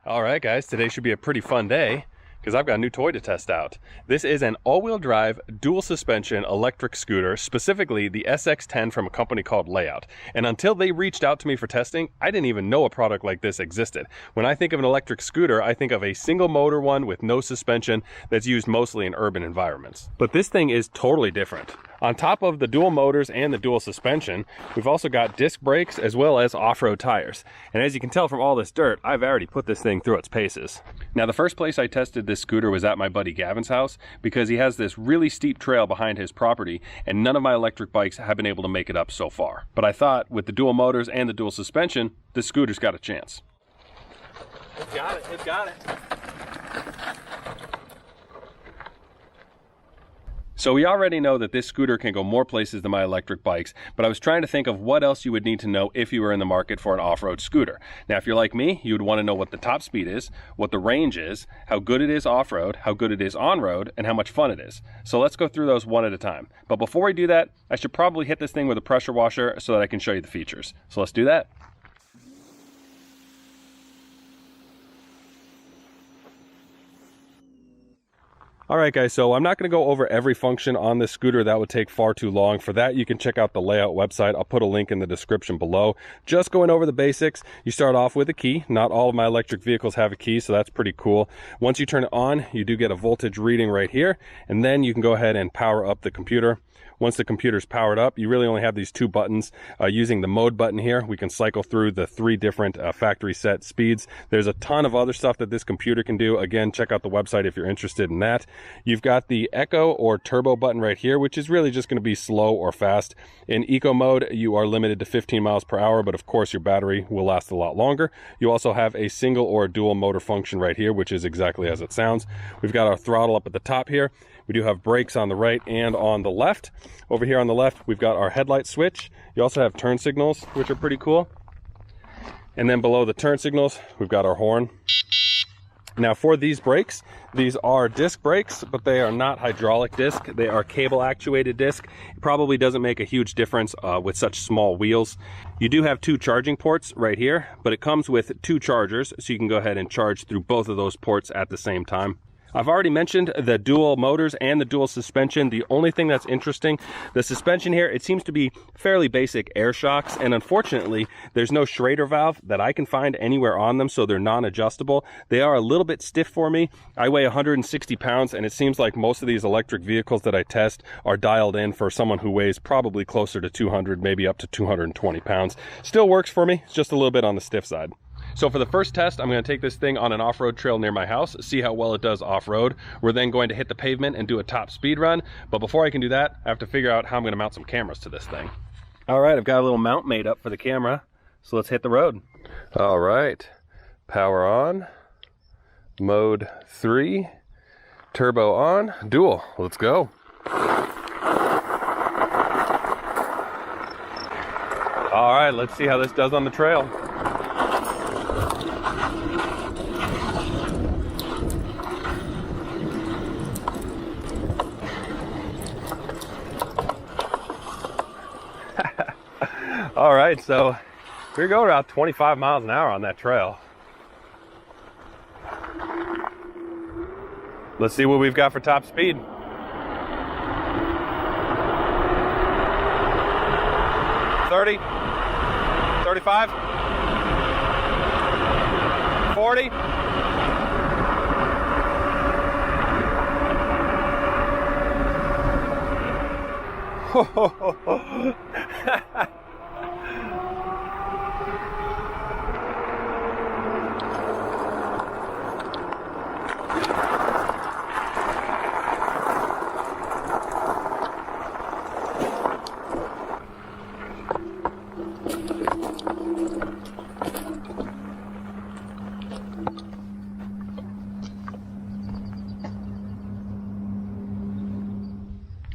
All right, guys, today should be a pretty fun day because I've got a new toy to test out. This is an all-wheel drive, dual suspension electric scooter, specifically the SX10 from a company called Leoout. And until they reached out to me for testing, I didn't even know a product like this existed. When I think of an electric scooter, I think of a single motor one with no suspension that's used mostly in urban environments. But this thing is totally different. On top of the dual motors and the dual suspension, we've also got disc brakes as well as off-road tires. And as you can tell from all this dirt, I've already put this thing through its paces. Now, the first place I tested this scooter was at my buddy Gavin's house because he has this really steep trail behind his property and none of my electric bikes have been able to make it up so far. But I thought with the dual motors and the dual suspension, this scooter's got a chance. It got it, it got it. So we already know that this scooter can go more places than my electric bikes, but I was trying to think of what else you would need to know if you were in the market for an off-road scooter. Now, if you're like me, you would want to know what the top speed is, what the range is, how good it is off-road, how good it is on-road, and how much fun it is. So let's go through those one at a time. But before we do that, I should probably hit this thing with a pressure washer so that I can show you the features. So let's do that. Alright guys, so I'm not going to go over every function on this scooter. That would take far too long. For that, you can check out the Leoout website. I'll put a link in the description below. Just going over the basics, you start off with a key. Not all of my electric vehicles have a key, so that's pretty cool. Once you turn it on, you do get a voltage reading right here, and then you can go ahead and power up the computer. Once the computer's powered up, you really only have these two buttons. Using the mode button here, we can cycle through the three different factory set speeds. There's a ton of other stuff that this computer can do. Again, check out the website if you're interested in that. You've got the eco or turbo button right here, which is really just going to be slow or fast. In eco mode, you are limited to 15 miles per hour, but of course your battery will last a lot longer. You also have a single or dual motor function right here, which is exactly as it sounds. We've got our throttle up at the top here. We do have brakes on the right and on the left. Over here on the left, we've got our headlight switch. You also have turn signals, which are pretty cool. And then below the turn signals, we've got our horn. Now for these brakes, these are disc brakes, but they are not hydraulic disc. They are cable actuated disc. It probably doesn't make a huge difference with such small wheels. You do have two charging ports right here, but it comes with two chargers, so you can go ahead and charge through both of those ports at the same time. I've already mentioned the dual motors and the dual suspension. The only thing that's interesting, the suspension here, it seems to be fairly basic air shocks, and unfortunately, there's no Schrader valve that I can find anywhere on them, so they're non-adjustable. They are a little bit stiff for me. I weigh 160 pounds, and it seems like most of these electric vehicles that I test are dialed in for someone who weighs probably closer to 200, maybe up to 220 pounds. Still works for me, it's just a little bit on the stiff side. So for the first test, I'm going to take this thing on an off-road trail near my house, see how well it does off-road. We're then going to hit the pavement and do a top speed run. But before I can do that, I have to figure out how I'm going to mount some cameras to this thing. All right, I've got a little mount made up for the camera. So let's hit the road. All right, power on, mode 3, turbo on, dual. Let's go. All right, let's see how this does on the trail. All right, so we're going about 25 miles an hour on that trail. Let's see what we've got for top speed. 30, 35, 40.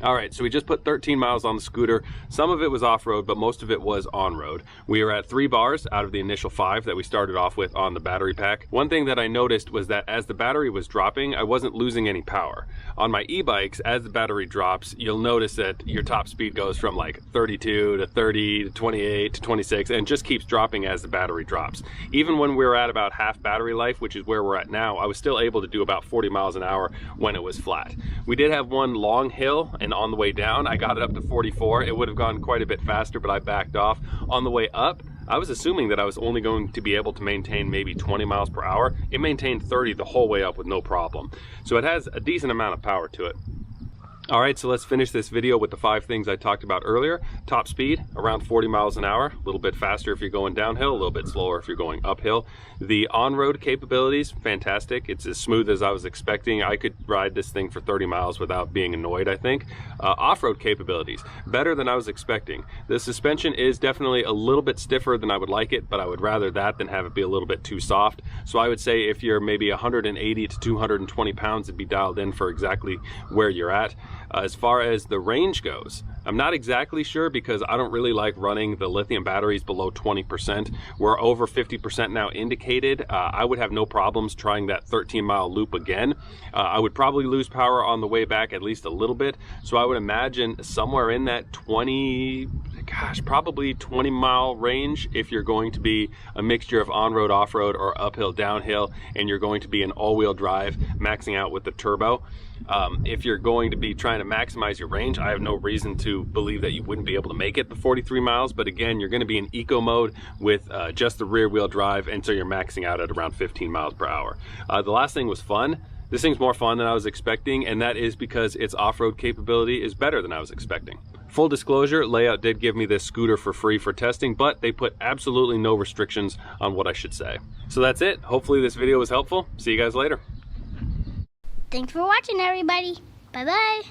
All right, so we just put 13 miles on the scooter. Some of it was off-road, but most of it was on-road. We are at 3 bars out of the initial 5 that we started off with on the battery pack. One thing that I noticed was that as the battery was dropping, I wasn't losing any power. On my e-bikes, as the battery drops, you'll notice that your top speed goes from like 32 to 30 to 28 to 26 and just keeps dropping as the battery drops. Even when we were at about half battery life, which is where we're at now, I was still able to do about 40 miles an hour when it was flat. We did have one long hill, and on the way down I got it up to 44. It would have gone quite a bit faster, but I backed off. On the way up, I was assuming that I was only going to be able to maintain maybe 20 miles per hour. It maintained 30 the whole way up with no problem. So it has a decent amount of power to it. All right, so let's finish this video with the 5 things I talked about earlier. Top speed, around 40 miles an hour, a little bit faster if you're going downhill, a little bit slower if you're going uphill. The on-road capabilities, fantastic. It's as smooth as I was expecting. I could ride this thing for 30 miles without being annoyed, I think. Off-road capabilities, better than I was expecting. The suspension is definitely a little bit stiffer than I would like it, but I would rather that than have it be a little bit too soft. So I would say if you're maybe 180 to 220 pounds, it'd be dialed in for exactly where you're at. As far as the range goes, I'm not exactly sure because I don't really like running the lithium batteries below 20%. We're over 50% now indicated. I would have no problems trying that 13-mile loop again. I would probably lose power on the way back at least a little bit. So I would imagine somewhere in that probably 20-mile range if you're going to be a mixture of on-road, off-road, or uphill, downhill, and you're going to be an all-wheel drive, maxing out with the turbo. If you're going to be trying to maximize your range, I have no reason to believe that you wouldn't be able to make it the 43 miles, but again, you're going to be in eco mode with just the rear wheel drive, and so you're maxing out at around 15 miles per hour. The last thing was fun. This thing's more fun than I was expecting, and that is because its off-road capability is better than I was expecting. Full disclosure, Leoout did give me this scooter for free for testing, but they put absolutely no restrictions on what I should say. So that's it. Hopefully this video was helpful. See you guys later. Thanks for watching, everybody. Bye-bye.